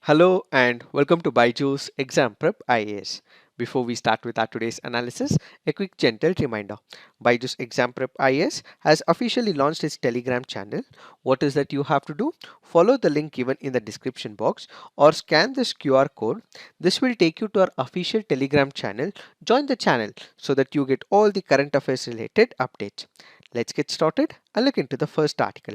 Hello and welcome to Byjus Exam Prep IAS. Before we start with our today's analysis, a quick gentle reminder. Byjus Exam Prep IAS has officially launched its Telegram channel. What is that you have to do? Follow the link given in the description box or scan this QR code. This will take you to our official Telegram channel. Join the channel so that you get all the current affairs related updates. Let's get started and look into the first article.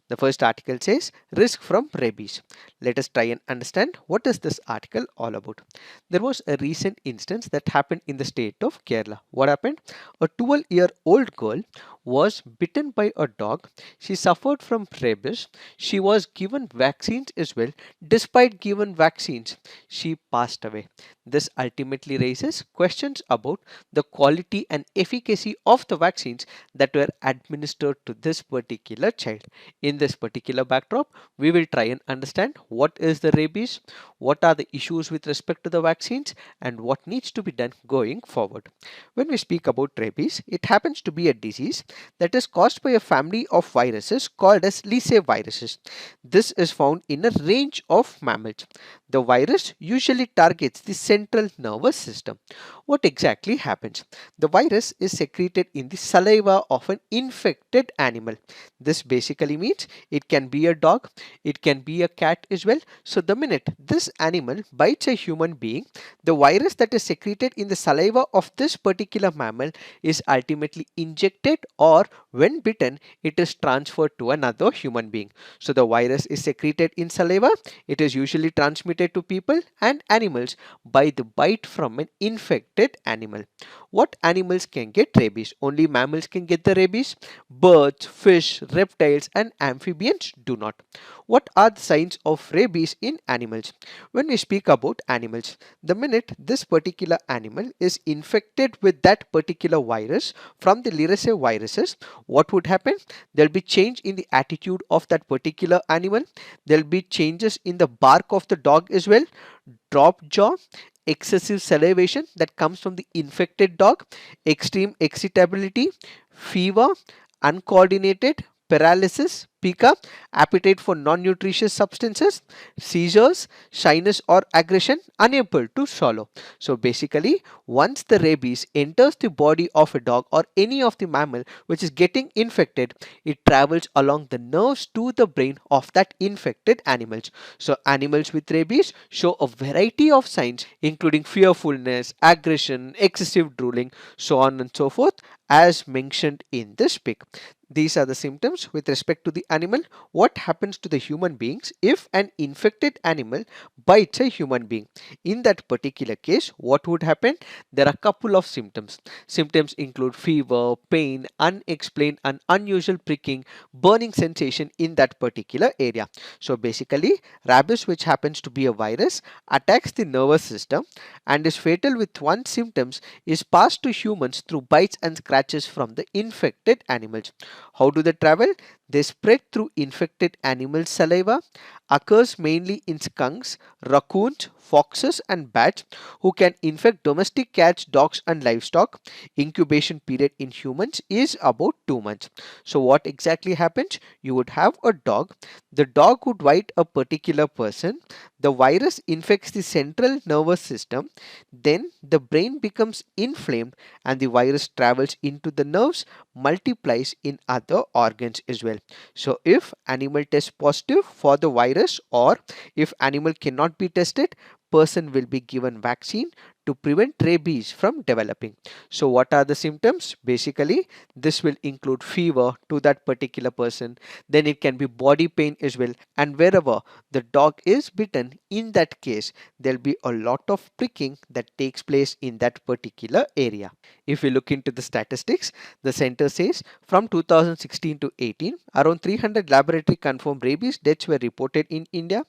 The first article says risk from rabies. Let us try and understand what is this article all about. There was a recent instance that happened in the state of Kerala. What happened? A 12-year-old girl was bitten by a dog. She suffered from rabies. She was given vaccines as well. Despite given vaccines, she passed away. This ultimately raises questions about the quality and efficacy of the vaccines that were administered to this particular child. In this particular backdrop, we will try and understand what is the rabies, what are the issues with respect to the vaccines, and what needs to be done going forward. When we speak about rabies, it happens to be a disease that is caused by a family of viruses called as elusive viruses. This is found in a range of mammals. The virus usually targets the central nervous system. What exactly happens? The virus is secreted in the saliva of an infected animal. This basically means it can be a dog, it can be a cat as well. So the minute this animal bites a human being, the virus that is secreted in the saliva of this particular mammal is ultimately injected, or when bitten, it is transferred to another human being. So the virus is secreted in saliva. It is usually transmitted to people and animals by the bite from an infected animal. What animals can get rabies? Only mammals can get the rabies. Birds, fish, reptiles, and amphibians do not. What are the signs of rabies in animals? When we speak about animals, the minute this particular animal is infected with that particular virus from the elusive viruses, what would happen? There'll be change in the attitude of that particular animal. There'll be changes in the bark of the dog as well. Drop jaw, excessive salivation that comes from the infected dog, extreme excitability, fever, uncoordinated, paralysis, pica, appetite for non-nutritious substances, seizures, shyness or aggression, unable to swallow. So basically, once the rabies enters the body of a dog or any of the mammal which is getting infected, it travels along the nerves to the brain of that infected animals. So animals with rabies show a variety of signs including fearfulness, aggression, excessive drooling, so on and so forth, as mentioned in this pic. These are the symptoms with respect to the animal. What happens to the human beings if an infected animal bites a human being? In that particular case, what would happen? There are a couple of symptoms. Symptoms include fever, pain, unexplained and unusual pricking, burning sensation in that particular area. So basically, rabies, which happens to be a virus, attacks the nervous system and is fatal with one symptoms is passed to humans through bites and scratches from the infected animals. How do they travel? They spread through infected animal saliva, occurs mainly in skunks, raccoons, foxes and bats who can infect domestic cats, dogs and livestock. Incubation period in humans is about 2 months. So what exactly happens? You would have a dog. The dog would bite a particular person. The virus infects the central nervous system. Then the brain becomes inflamed and the virus travels into the nerves, multiplies in other organs as well. So if animal tests positive for the virus, or if animal cannot be tested, person will be given vaccine to prevent rabies from developing. So what are the symptoms? Basically, this will include fever to that particular person. Then it can be body pain as well. And wherever the dog is bitten, in that case, there'll be a lot of pricking that takes place in that particular area. If we look into the statistics, the center says from 2016 to 18, around 300 laboratory confirmed rabies deaths were reported in India.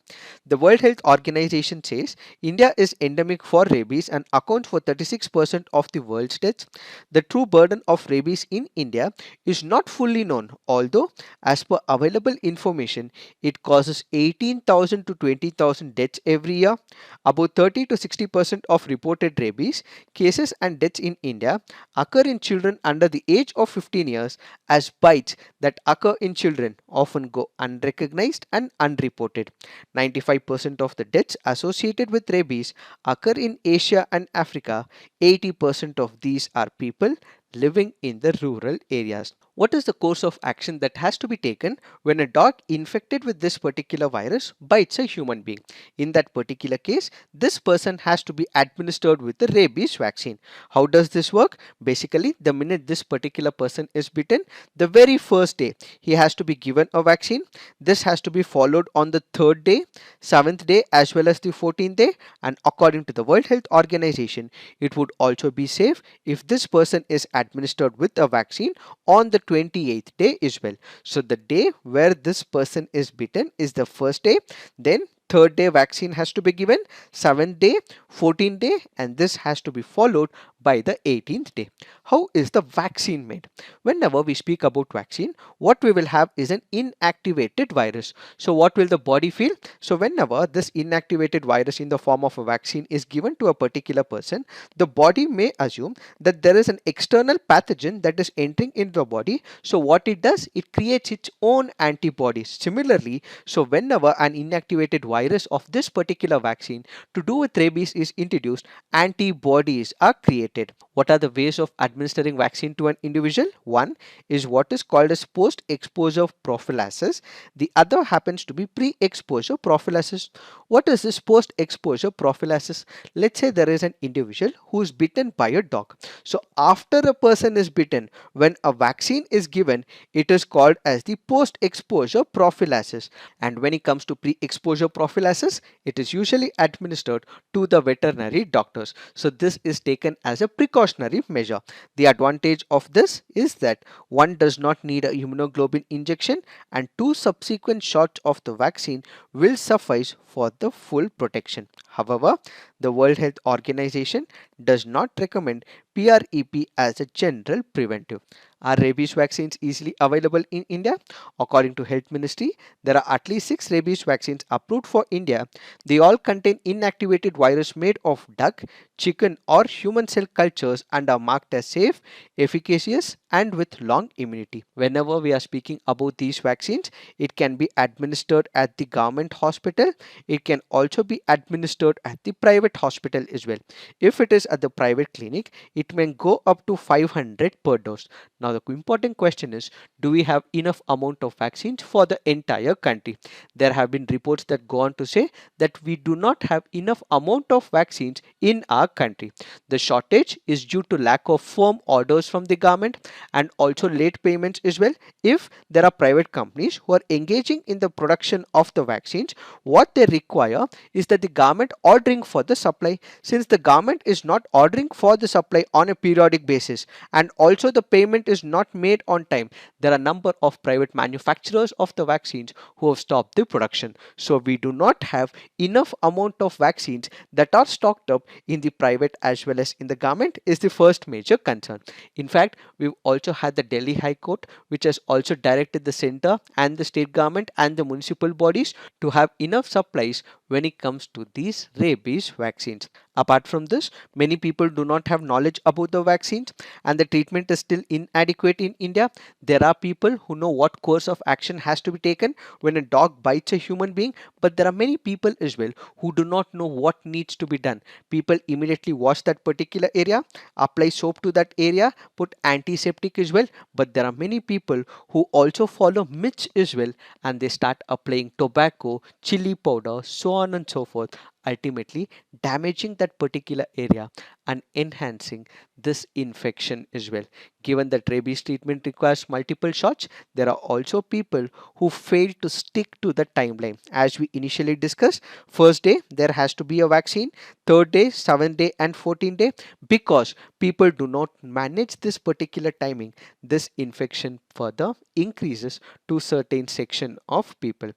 The World Health Organization says India is endemic for rabies and accounts for 36% of the world's deaths. The true burden of rabies in India is not fully known, although, as per available information, it causes 18,000 to 20,000 deaths every year. About 30 to 60% of reported rabies cases and deaths in India occur in children under the age of 15 years, as bites that occur in children often go unrecognized and unreported. 95% of the deaths associated with rabies occur in Asia and Africa. 80% of these are people living in the rural areas. What is the course of action that has to be taken when a dog infected with this particular virus bites a human being? In that particular case, this person has to be administered with the rabies vaccine. How does this work? Basically, the minute this particular person is bitten, the very first day he has to be given a vaccine. This has to be followed on the third day, 7th day, as well as the 14th day, and according to the World Health Organization, it would also be safe if this person is administered with a vaccine on the 28th day as well. So the day where this person is bitten is the first day, then third day vaccine has to be given, 7th day, 14th day, and this has to be followed by the 18th day. How is the vaccine made? Whenever we speak about vaccine, what we will have is an inactivated virus. So what will the body feel? So whenever this inactivated virus in the form of a vaccine is given to a particular person, the body may assume that there is an external pathogen that is entering into the body. So what it does, it creates its own antibodies. Similarly, so whenever an inactivated virus of this particular vaccine to do with rabies is introduced, antibodies are created. What are the ways of administering vaccine to an individual? One is what is called as post-exposure prophylaxis. The other happens to be pre-exposure prophylaxis. What is this post-exposure prophylaxis? Let's say there is an individual who is bitten by a dog. So after a person is bitten, when a vaccine is given, it is called as the post-exposure prophylaxis. And when it comes to pre-exposure prophylaxis, it is usually administered to the veterinary doctors. So this is taken as a precautionary measure. The advantage of this is that one does not need a immunoglobulin injection, and two subsequent shots of the vaccine will suffice for the full protection. However, the World Health Organization does not recommend PrEP as a general preventive. Are rabies vaccines easily available in India? According to Health Ministry, there are at least 6 rabies vaccines approved for India. They all contain inactivated virus made of duck, chicken or human cell cultures and are marked as safe, efficacious and with long immunity. Whenever we are speaking about these vaccines, it can be administered at the government hospital. It can also be administered at the private hospital as well. If it is at the private clinic, it may go up to 500 per dose. Now the important question is, do we have enough amount of vaccines for the entire country? There have been reports that go on to say that we do not have enough amount of vaccines in our country. The shortage is due to lack of firm orders from the government and also late payments as well. If there are private companies who are engaging in the production of the vaccines, what they require is that the government ordering for the supply. Since the government is not ordering for the supply on a periodic basis and also the payment is not made on time, there are a number of private manufacturers of the vaccines who have stopped the production. So we do not have enough amount of vaccines that are stocked up in the private as well as in the government is the first major concern. In fact, we've also had the Delhi High Court, which has also directed the center and the state government and the municipal bodies to have enough supplies when it comes to these rabies vaccines. Apart from this, many people do not have knowledge about the vaccines and the treatment is still inadequate in India. There are people who know what course of action has to be taken when a dog bites a human being, but there are many people as well who do not know what needs to be done. People immediately wash that particular area, apply soap to that area, put antiseptic as well, but there are many people who also follow myths as well and they start applying tobacco, chili powder, so on and so forth, ultimately damaging that particular area and enhancing this infection as well. Given that rabies treatment requires multiple shots, there are also people who fail to stick to the timeline. As we initially discussed, first day there has to be a vaccine, third day, 7th day and 14th day. Because people do not manage this particular timing, this infection further increases to certain section of people.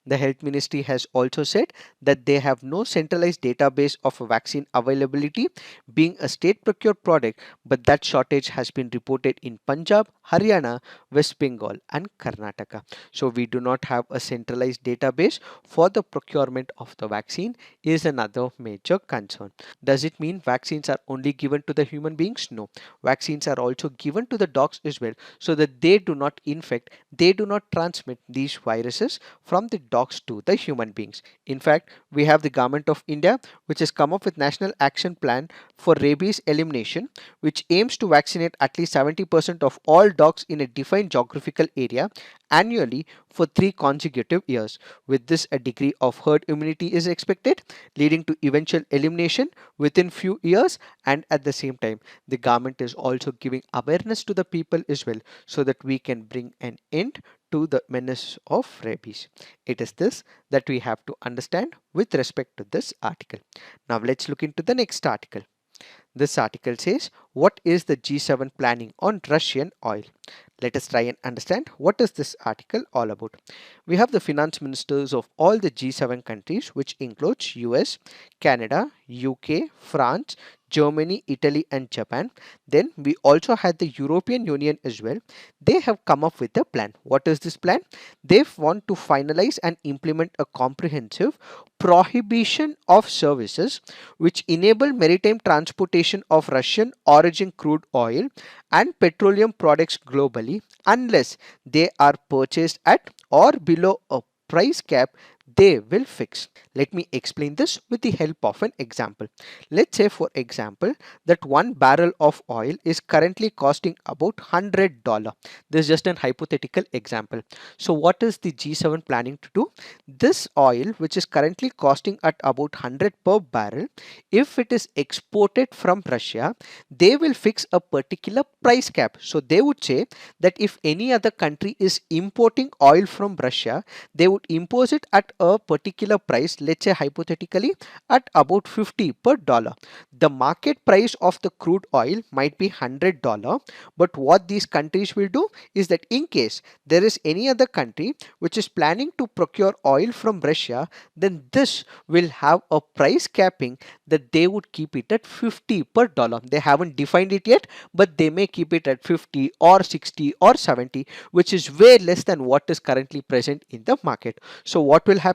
The health ministry has also said that they have no centralized database of vaccine availability being a state procured product, but that shortage has been reported in Punjab, Haryana, West Bengal and Karnataka. So we do not have a centralized database for the procurement of the vaccine is another major concern. Does it mean vaccines are only given to the human beings? No. Vaccines are also given to the dogs as well, so that they do not infect, they do not transmit these viruses from the dogs to the human beings. In fact, we have the government of India which has come up with National Action Plan for rabies elimination, which aims to vaccinate at least 70% of all dogs in a defined geographical area annually for 3 consecutive years. With this, a degree of herd immunity is expected, leading to eventual elimination within few years. And at the same time, the government is also giving awareness to the people as well, so that we can bring an end to the menace of rabies. It is this that we have to understand with respect to this article. Now let's look into the next article. This article says, what is the G7 planning on Russian oil? Let us try and understand what is this article all about. We have the finance ministers of all the G7 countries, which includes US, Canada, UK, France, Germany, Italy and Japan. Then we also had the European Union as well. They have come up with a plan. What is this plan? They want to finalize and implement a comprehensive prohibition of services which enable maritime transportation of Russian origin crude oil and petroleum products globally unless they are purchased at or below a price cap they will fix. Let me explain this with the help of an example. Let's say, for example, that 1 barrel of oil is currently costing about $100. This is just an hypothetical example. So what is the G7 planning to do? This oil, which is currently costing at about 100 per barrel, if it is exported from Russia, they will fix a particular price cap. So they would say that if any other country is importing oil from Russia, they would impose it at a particular price, let's say hypothetically at about 50 per dollar. The market price of the crude oil might be $100, but what these countries will do is that in case there is any other country which is planning to procure oil from Russia, then this will have a price capping that they would keep it at 50 per dollar. They haven't defined it yet, but they may keep it at 50 or 60 or 70, which is way less than what is currently present in the market. So what will happen?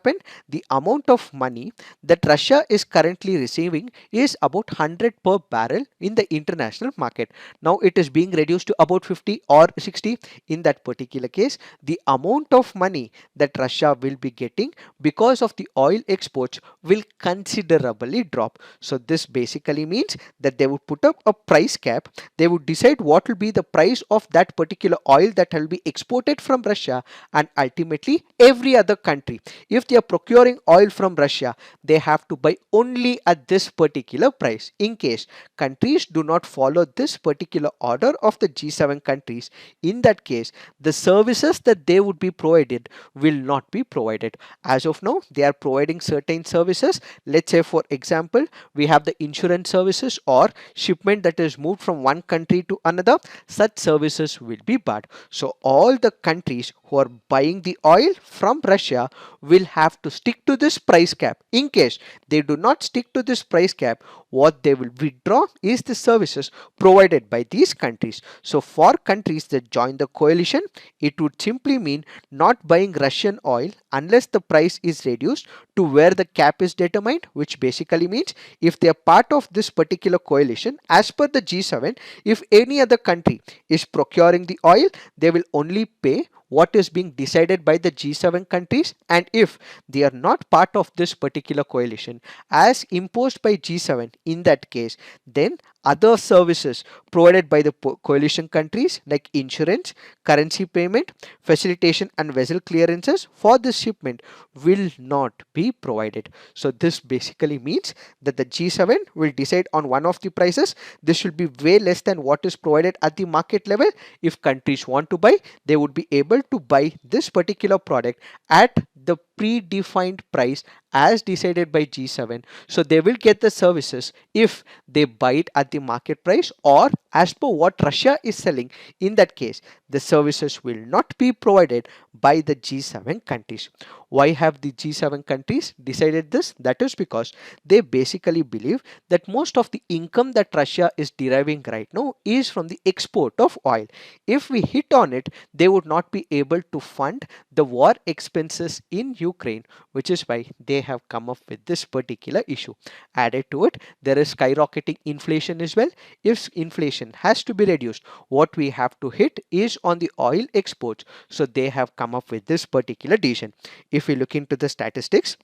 The amount of money that Russia is currently receiving is about 100 per barrel in the international market. Now it is being reduced to about 50 or 60. In that particular case, the amount of money that Russia will be getting because of the oil exports will considerably drop. So this basically means that they would put up a price cap. They would decide what will be the price of that particular oil that will be exported from Russia, and ultimately every other country, if they are procuring oil from Russia, they have to buy only at this particular price. In case countries do not follow this particular order of the G7 countries, in that case the services that they would be provided will not be provided. As of now, they are providing certain services. Let's say, for example, we have the insurance services or shipment that is moved from one country to another. Such services will be barred. So all the countries who are buying the oil from Russia will have to stick to this price cap. In case they do not stick to this price cap, what they will withdraw is the services provided by these countries. So for countries that join the coalition, it would simply mean not buying Russian oil unless the price is reduced to where the cap is determined, which basically means if they are part of this particular coalition, as per the G7, if any other country is procuring the oil, they will only pay what is being decided by the G7 countries, and if they are not part of this particular coalition as imposed by G7, in that case, then other services provided by the coalition countries like insurance, currency payment, facilitation and vessel clearances for this shipment will not be provided. So this basically means that the G7 will decide on one of the prices. This will be way less than what is provided at the market level. If countries want to buy, they would be able to buy this particular product at the predefined price as decided by G7. So they will get the services if they buy it at the market price or as per what Russia is selling. In that case, the services will not be provided by the G7 countries. Why have the G7 countries decided this? That is because they basically believe that most of the income that Russia is deriving right now is from the export of oil. If we hit on it, they would not be able to fund the war expenses in Ukraine, which is why they have come up with this particular issue. Added to it, there is skyrocketing inflation as well. If inflation has to be reduced, what we have to hit is on the oil exports. So they have come up with this particular decision. If we look into the statistics,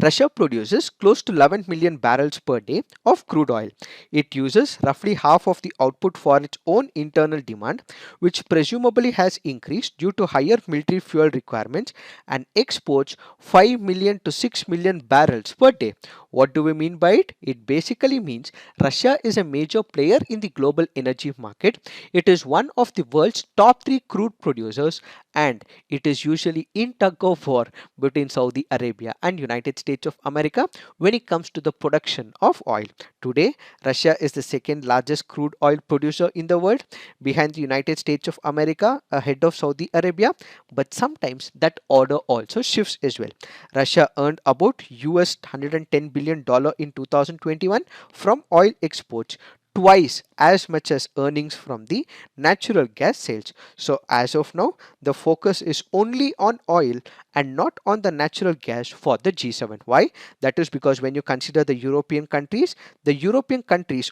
Russia produces close to 11 million barrels per day of crude oil. It uses roughly half of the output for its own internal demand, which presumably has increased due to higher military fuel requirements, and exports 5 million to 6 million barrels per day. What do we mean by it? It basically means Russia is a major player in the global energy market. It is one of the world's top 3 crude producers, and it is usually in tug of war between Saudi Arabia and United States of America when it comes to the production of oil. Today, Russia is the second largest crude oil producer in the world, behind the United States of America, ahead of Saudi Arabia, but sometimes that order also shifts as well. Russia earned about $110 billion in 2021 from oil exports, twice as much as earnings from the natural gas sales. So as of now, the focus is only on oil and not on the natural gas for the G7. Why? That is because when you consider the European countries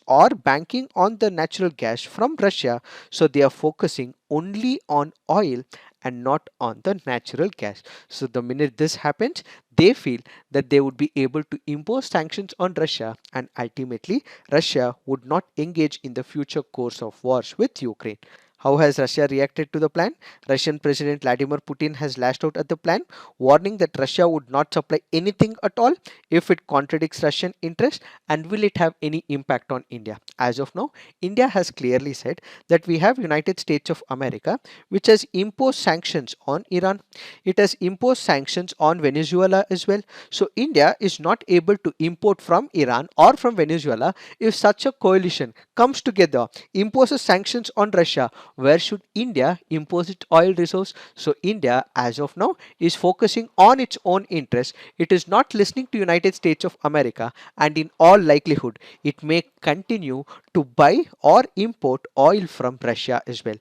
are banking on the natural gas from Russia, so they are focusing only on oil and not on the natural gas. So the minute this happens, they feel that they would be able to impose sanctions on Russia, and ultimately Russia would not engage in the future course of wars with Ukraine. How has Russia reacted to the plan? Russian President Vladimir Putin has lashed out at the plan, warning that Russia would not supply anything at all if it contradicts Russian interests, and will it have any impact on India. As of now, India has clearly said that we have United States of America, which has imposed sanctions on Iran. It has imposed sanctions on Venezuela as well. So India is not able to import from Iran or from Venezuela. If such a coalition comes together, imposes sanctions on Russia, where should India impose its oil resource? So India as of now is focusing on its own interests. It is not listening to United States of America, and in all likelihood it may continue to buy or import oil from Russia as well.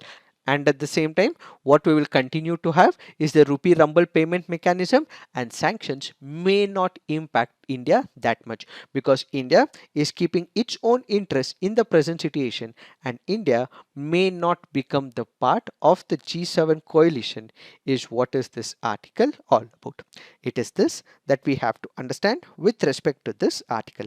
And at the same time, what we will continue to have is the rupee rumble payment mechanism, and sanctions may not impact India that much because India is keeping its own interests in the present situation, and India may not become the part of the G7 coalition, is what is this article all about. It is this that we have to understand with respect to this article.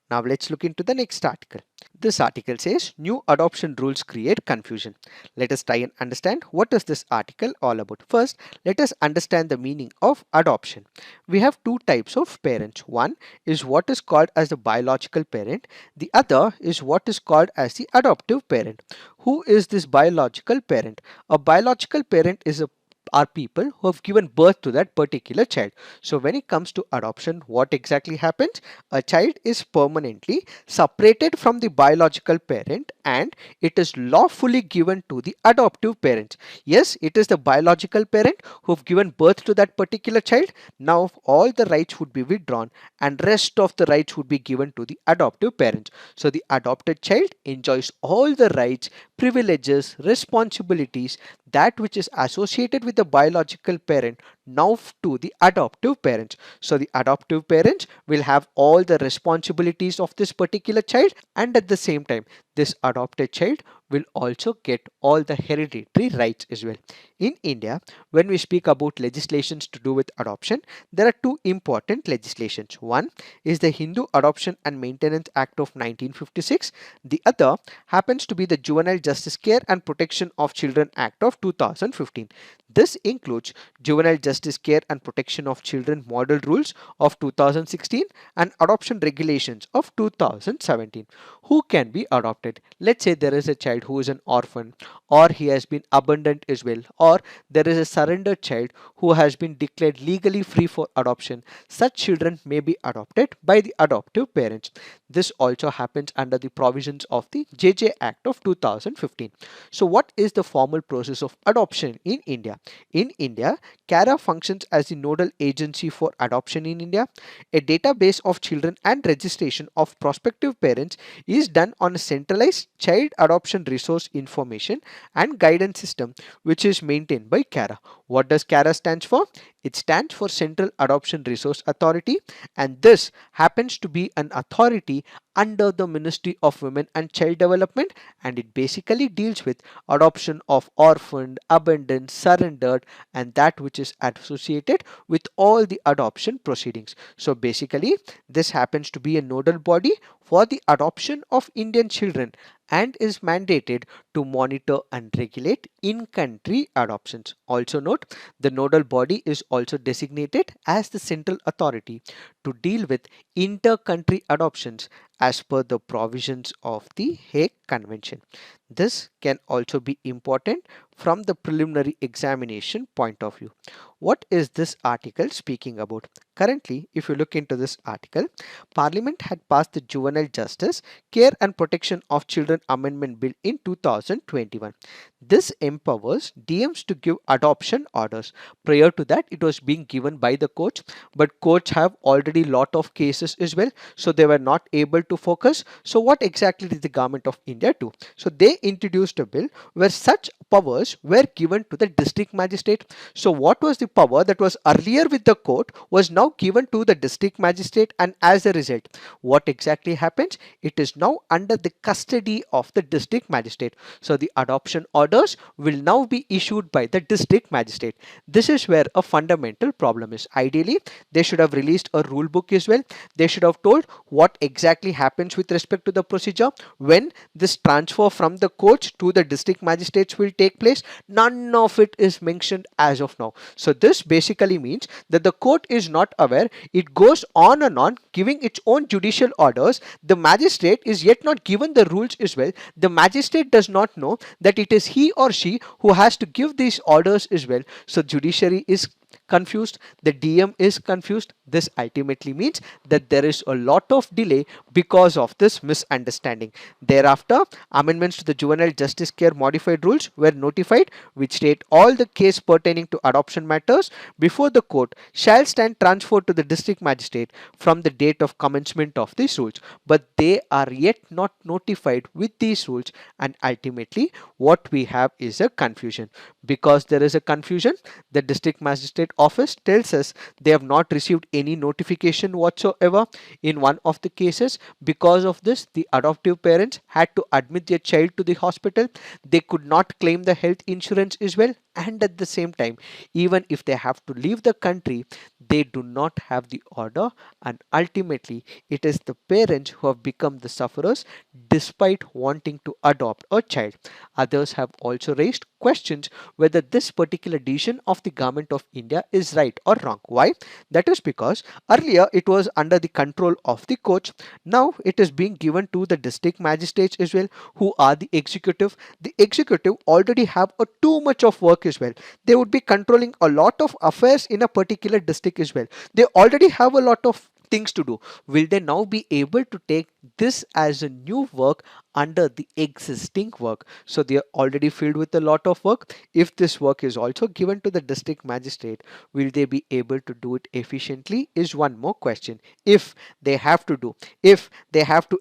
Now let's look into the next article. This article says new adoption rules create confusion. Let us try and understand what is this article all about. First, let us understand the meaning of adoption. We have two types of parents. One is what is called as the biological parent. The other is what is called as the adoptive parent. Who is this biological parent? A biological parent is a are people who have given birth to that particular child. So when it comes to adoption, what exactly happens? A child is permanently separated from the biological parent and it is lawfully given to the adoptive parents. Yes, it is the biological parent who have given birth to that particular child. Now all the rights would be withdrawn and rest of the rights would be given to the adoptive parents. So the adopted child enjoys all the rights, privileges, responsibilities that which is associated with the biological parent now to the adoptive parents. So the adoptive parents will have all the responsibilities of this particular child, and at the same time this adopted child will also get all the hereditary rights as well. In India, when we speak about legislations to do with adoption, there are two important legislations. One is the Hindu Adoption and Maintenance Act of 1956. The other happens to be the Juvenile Justice Care and Protection of Children Act of 2015. This includes Juvenile Justice Care and Protection of Children Model Rules of 2016 and Adoption Regulations of 2017. who can be adopted. Let's say there is a child who is an orphan, or he has been abandoned as well, or there is a surrendered child who has been declared legally free for adoption. Such children may be adopted by the adoptive parents. This also happens under the provisions of the JJ Act of 2015. So what is the formal process of adoption in India? In India, CARA functions as the nodal agency for adoption in India. A database of children and registration of prospective parents is done on a centralized child adoption resource information and guidance system, which is maintained by CARA. What does CARA stands for? It stands for Central Adoption Resource Authority, and this happens to be an authority under the Ministry of Women and Child Development, and it basically deals with adoption of orphaned, abandoned, surrendered, and that which is associated with all the adoption proceedings. So basically, this happens to be a nodal body for the adoption of Indian children and is mandated to monitor and regulate in-country adoptions. Also note, the nodal body is also designated as the central authority to deal with inter-country adoptions as per the provisions of the Hague Convention. This can also be important from the preliminary examination point of view. What is this article speaking about? Currently, if you look into this article, Parliament had passed the Juvenile Justice, Care and Protection of Children Amendment Bill in 2021. This empowers DMs to give adoption orders. Prior to that, it was being given by the courts, but courts have already lot of cases as well, so they were not able to focus. So what exactly did the government of India do? So they introduced a bill where such powers were given to the district magistrate. So what was the power that was earlier with the court was now given to the district magistrate, and as a result, what exactly happens? It is now under the custody of the district magistrate. So the adoption orders will now be issued by the district magistrate. This is where a fundamental problem is. Ideally, they should have released a rule book as well. They should have told what exactly happens with respect to the procedure when this transfer from the courts to the district magistrates will take place. None of it is mentioned as of now. So this basically means that the court is not aware. It goes on and on giving its own judicial orders. The magistrate is yet not given the rules as well. The magistrate does not know that it is he or she who has to give these orders as well. So judiciary is confused, the DM is confused. This ultimately means that there is a lot of delay because of this misunderstanding. Thereafter, amendments to the Juvenile Justice Care Modified Rules were notified, which state all the case pertaining to adoption matters before the court shall stand transferred to the district magistrate from the date of commencement of these rules. But they are yet not notified with these rules, and ultimately what we have is a confusion. Because there is a confusion, the district magistrate office tells us they have not received any notification whatsoever in one of the cases. Because of this, the adoptive parents had to admit their child to the hospital. They could not claim the health insurance as well, and at the same time, even if they have to leave the country, they do not have the order, and ultimately it is the parents who have become the sufferers despite wanting to adopt a child. Others have also raised questions whether this particular decision of the government of India is right or wrong. Why? That is because earlier it was under the control of the courts. Now it is being given to the district magistrates as well, who are the executive. The executive already have a too much of work as well. They would be controlling a lot of affairs in a particular district as well. They already have a lot of things to do. Will they now be able to take this as a new work under the existing work? So they are already filled with a lot of work. If this work is also given to the district magistrate, will they be able to do it efficiently is one more question. If they have to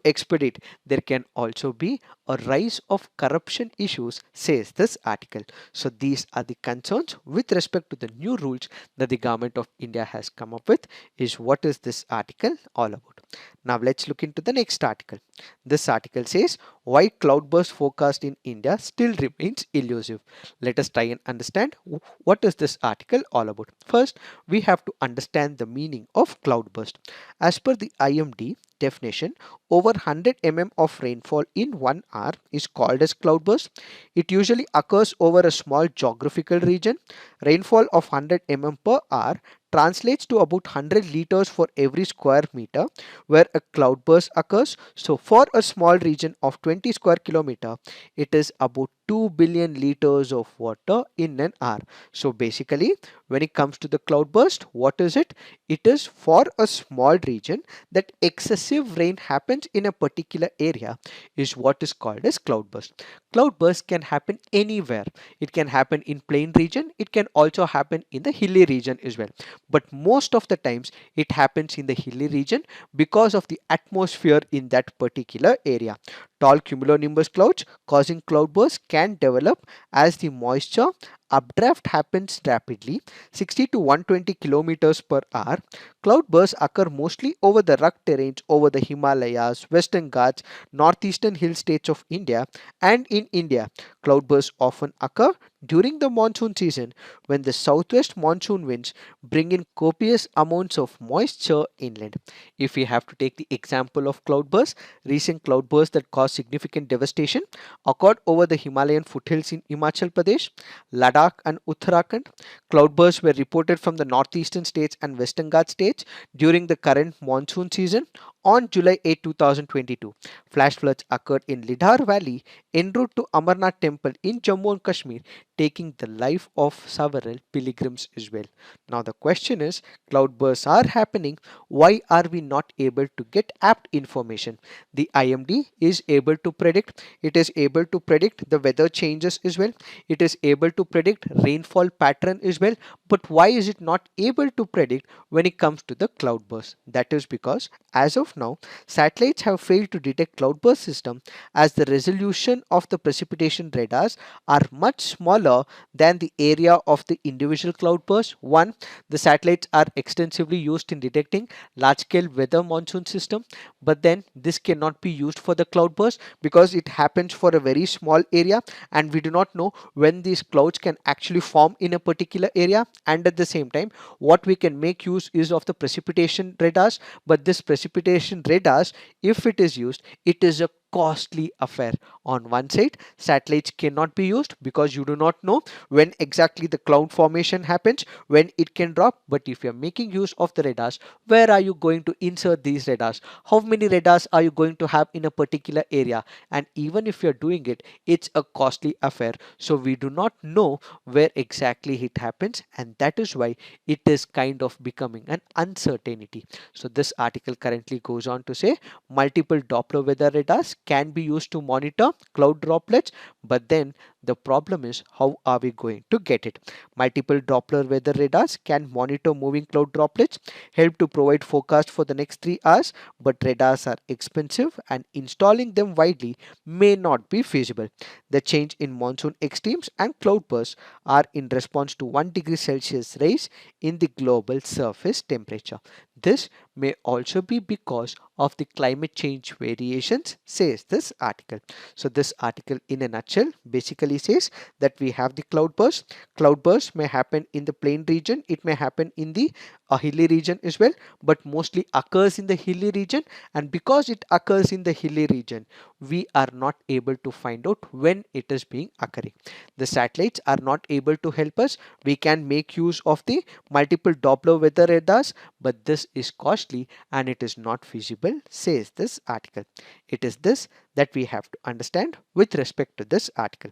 expedite, there can also be a rise of corruption issues, says this article. So these are the concerns with respect to the new rules that the government of India has come up with, is what is this article all about. Now let's look into the next article. This article says, why cloudburst forecast in India still remains elusive. Let us try and understand what is this article all about. First, we have to understand the meaning of cloudburst. As per the IMD definition, over 100 mm of rainfall in 1 hour is called as cloudburst. It usually occurs over a small geographical region. Rainfall of 100 mm per hour translates to about 100 liters for every square meter where a cloudburst occurs. So for a small region of 20 square kilometer, it is about 2 billion liters of water in an hour. So basically, when it comes to the cloudburst, what is it? It is for a small region that excessive rain happens in a particular area is what is called as cloudburst. Cloudburst can happen anywhere. It can happen in plain region. It can also happen in the hilly region as well. But most of the times it happens in the hilly region because of the atmosphere in that particular area. Tall cumulonimbus clouds causing cloudbursts can develop as the moisture updraft happens rapidly, 60 to 120 kilometers per hour. Cloudbursts occur mostly over the rugged terrains over the Himalayas, Western Ghats, northeastern hill states of India, and in India. Cloudbursts often occur during the monsoon season when the southwest monsoon winds bring in copious amounts of moisture inland. If we have to take the example of cloudbursts, recent cloudbursts that caused significant devastation occurred over the Himalayan foothills in Himachal Pradesh, Ladakh, and Uttarakhand. Cloudbursts were reported from the northeastern states and western Ghats states during the current monsoon season. On July 8, 2022, flash floods occurred in Lidhar Valley en route to Amarnath Temple in Jammu and Kashmir, taking the life of several pilgrims as well. Now the question is, cloudbursts are happening. Why are we not able to get apt information? The IMD is able to predict. It is able to predict the weather changes as well. It is able to predict rainfall pattern as well. But why is it not able to predict when it comes to the cloudburst? That is because as of now, satellites have failed to detect cloudburst system as the resolution of the precipitation radars are much smaller than the area of the individual cloudburst. One, the satellites are extensively used in detecting large scale weather monsoon system, but then this cannot be used for the cloudburst because it happens for a very small area and we do not know when these clouds can actually form in a particular area. And at the same time, what we can make use is of the precipitation radars, but this precipitation radars, if it is used, it is a costly affair. On one side, satellites cannot be used because you do not know when exactly the cloud formation happens, when it can drop. But if you are making use of the radars, where are you going to insert these radars? How many radars are you going to have in a particular area? And even if you're doing it, it's a costly affair. So we do not know where exactly it happens, and that is why it is kind of becoming an uncertainty. So this article currently goes on to say multiple Doppler weather radars can be used to monitor cloud droplets, but then the problem is, how are we going to get it? Multiple Doppler weather radars can monitor moving cloud droplets, help to provide forecast for the next 3 hours, but radars are expensive and installing them widely may not be feasible. The change in monsoon extremes and cloudbursts are in response to 1 degree Celsius rise in the global surface temperature. This may also be because of the climate change variations, says this article. So this article in a nutshell basically says that we have the cloudburst. Cloudburst may happen in the plain region, it may happen in the hilly region as well, but mostly occurs in the hilly region, and because it occurs in the hilly region, we are not able to find out when it is being occurring. The satellites are not able to help us. We can make use of the multiple Doppler weather radars, but this is costly and it is not feasible, says this article. It is this that we have to understand with respect to this article.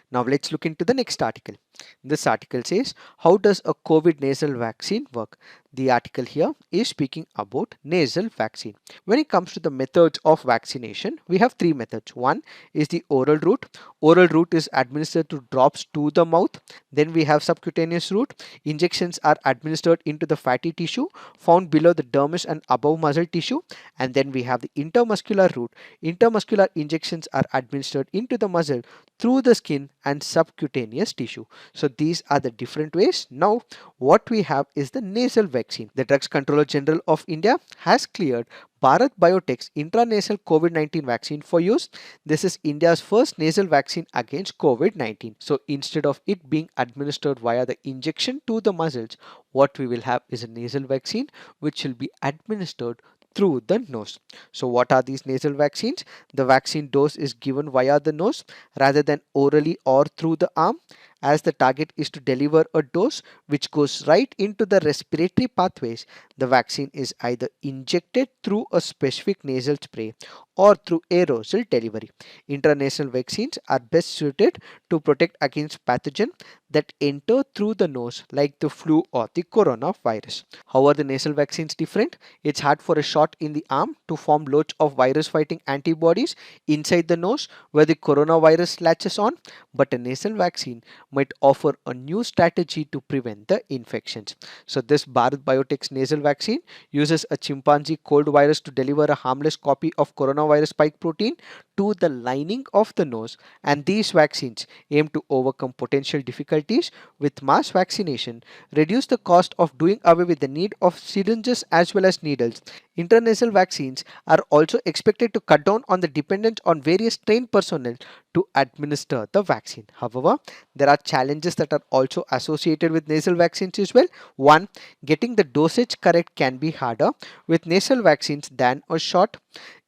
Now let's look into the next article. This article says, how does a COVID nasal vaccine work? The article here is speaking about nasal vaccine. When it comes to the methods of vaccination, we have 3 methods. One is the oral route. Oral route is administered through drops to the mouth. Then we have subcutaneous route. Injections are administered into the fatty tissue found below the dermis and above muscle tissue. And then we have the intermuscular route. Intermuscular injections are administered into the muscle through the skin and subcutaneous tissue. So these are the different ways. Now what we have is the nasal vaccine. The Drugs Controller General of India has cleared Bharat Biotech's intranasal COVID-19 vaccine for use. This is India's first nasal vaccine against COVID-19. So instead of it being administered via the injection to the muscles, what we will have is a nasal vaccine which will be administered through the nose. So what are these nasal vaccines? The vaccine dose is given via the nose rather than orally or through the arm, as the target is to deliver a dose which goes right into the respiratory pathways. The vaccine is either injected through a specific nasal spray or through aerosol delivery. Intranasal vaccines are best suited to protect against pathogens that enter through the nose like the flu or the coronavirus. How are the nasal vaccines different? It's hard for a shot in the arm to form loads of virus fighting antibodies inside the nose where the coronavirus latches on, but a nasal vaccine might offer a new strategy to prevent the infections. So this Bharat Biotech's nasal vaccine uses a chimpanzee cold virus to deliver a harmless copy of coronavirus spike protein to the lining of the nose, and these vaccines aim to overcome potential difficulties with mass vaccination, reduce the cost of doing away with the need of syringes as well as needles. Intranasal vaccines are also expected to cut down on the dependence on various trained personnel to administer the vaccine. However, there are challenges that are also associated with nasal vaccines as well. One, getting the dosage correct can be harder with nasal vaccines than a shot.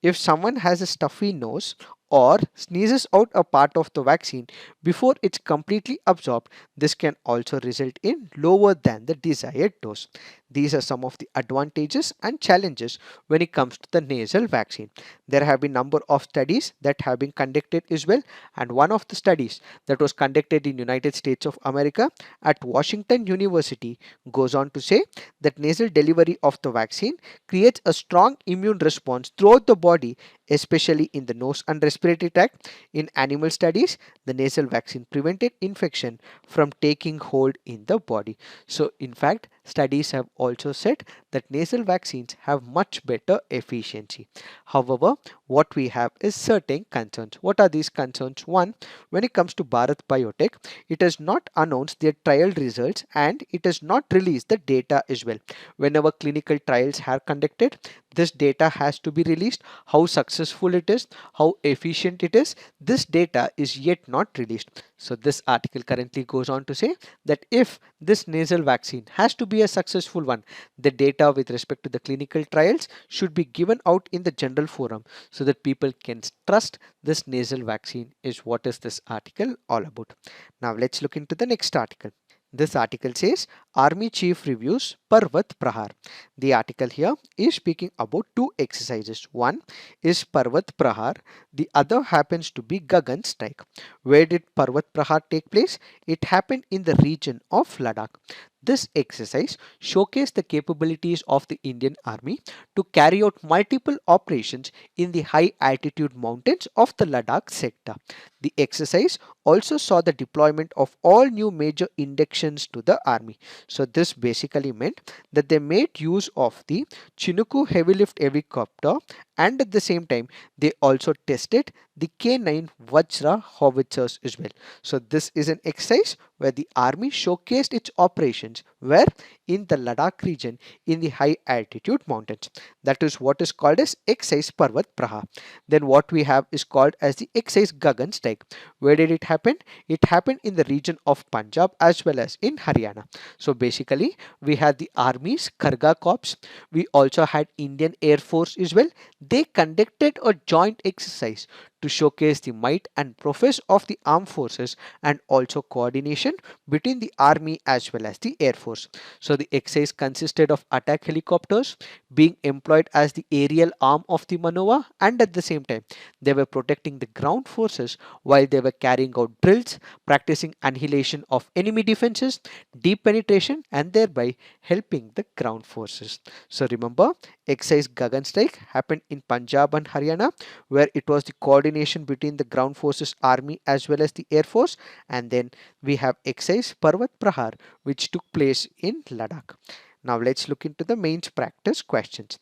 If someone has a stuffy nose or sneezes out a part of the vaccine before it's completely absorbed, this can also result in lower than the desired dose. These are some of the advantages and challenges when it comes to the nasal vaccine. There have been number of studies that have been conducted as well, and one of the studies that was conducted in United States of America at Washington University goes on to say that nasal delivery of the vaccine creates a strong immune response throughout the body, especially in the nose and respiratory tract. In animal studies, the nasal vaccine prevented infection from taking hold in the body. So in fact, studies have also said that nasal vaccines have much better efficiency. However, what we have is certain concerns. What are these concerns? One, when it comes to Bharat Biotech, it has not announced their trial results and it has not released the data as well. Whenever clinical trials are conducted, this data has to be released. How successful it is, how efficient it is, this data is yet not released. So this article currently goes on to say that if this nasal vaccine has to be a successful one, the data with respect to the clinical trials should be given out in the general forum so that people can trust this nasal vaccine, is what is this article all about. Now let's look into the next article. This article says Army Chief reviews Parvat Prahar. The article here is speaking about two exercises. One is Parvat Prahar, the other happens to be Gagan Strike. Where did Parvat Prahar take place? It happened in the region of Ladakh. This exercise showcased the capabilities of the Indian Army to carry out multiple operations in the high altitude mountains of the Ladakh sector. The exercise also saw the deployment of all new major inductions to the army. So this basically meant that they made use of the Chinook heavy lift helicopter, and at the same time they also tested the K9 Vajra howitzers as well. So this is an exercise where the army showcased its operations where in the Ladakh region in the high altitude mountains. That is what is called as exercise Parvat Prahar. Then what we have is called as the exercise Gagan Strike. Where did it happen? It happened in the region of Punjab as well as in Haryana. So basically we had the army's Karga Corps. We also had Indian Air Force as well. They conducted a joint exercise to showcase the might and prowess of the armed forces and also coordination between the army as well as the air force. So the exercise consisted of attack helicopters being employed as the aerial arm of the maneuver, and at the same time they were protecting the ground forces while they were carrying out drills, practicing annihilation of enemy defenses, deep penetration, and thereby helping the ground forces. So remember, exercise Gagan Strike happened in Punjab and Haryana, where it was the coordination between the ground forces army as well as the air force, and then we have exercise Parvat Prahar which took place in Ladakh. Now let's look into the mains practice questions.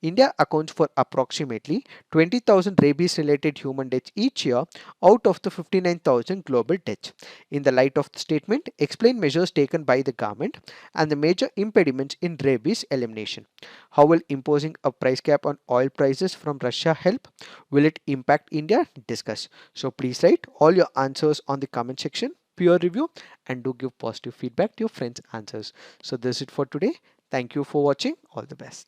India accounts for approximately 20,000 rabies related human deaths each year out of the 59,000 global deaths. In the light of the statement, explain measures taken by the government and the major impediments in rabies elimination. How will imposing a price cap on oil prices from Russia help? Will it impact India? Discuss. So please write all your answers on the comment section, peer review, and do give positive feedback to your friends' answers. So this is it for today. Thank you for watching. All the best.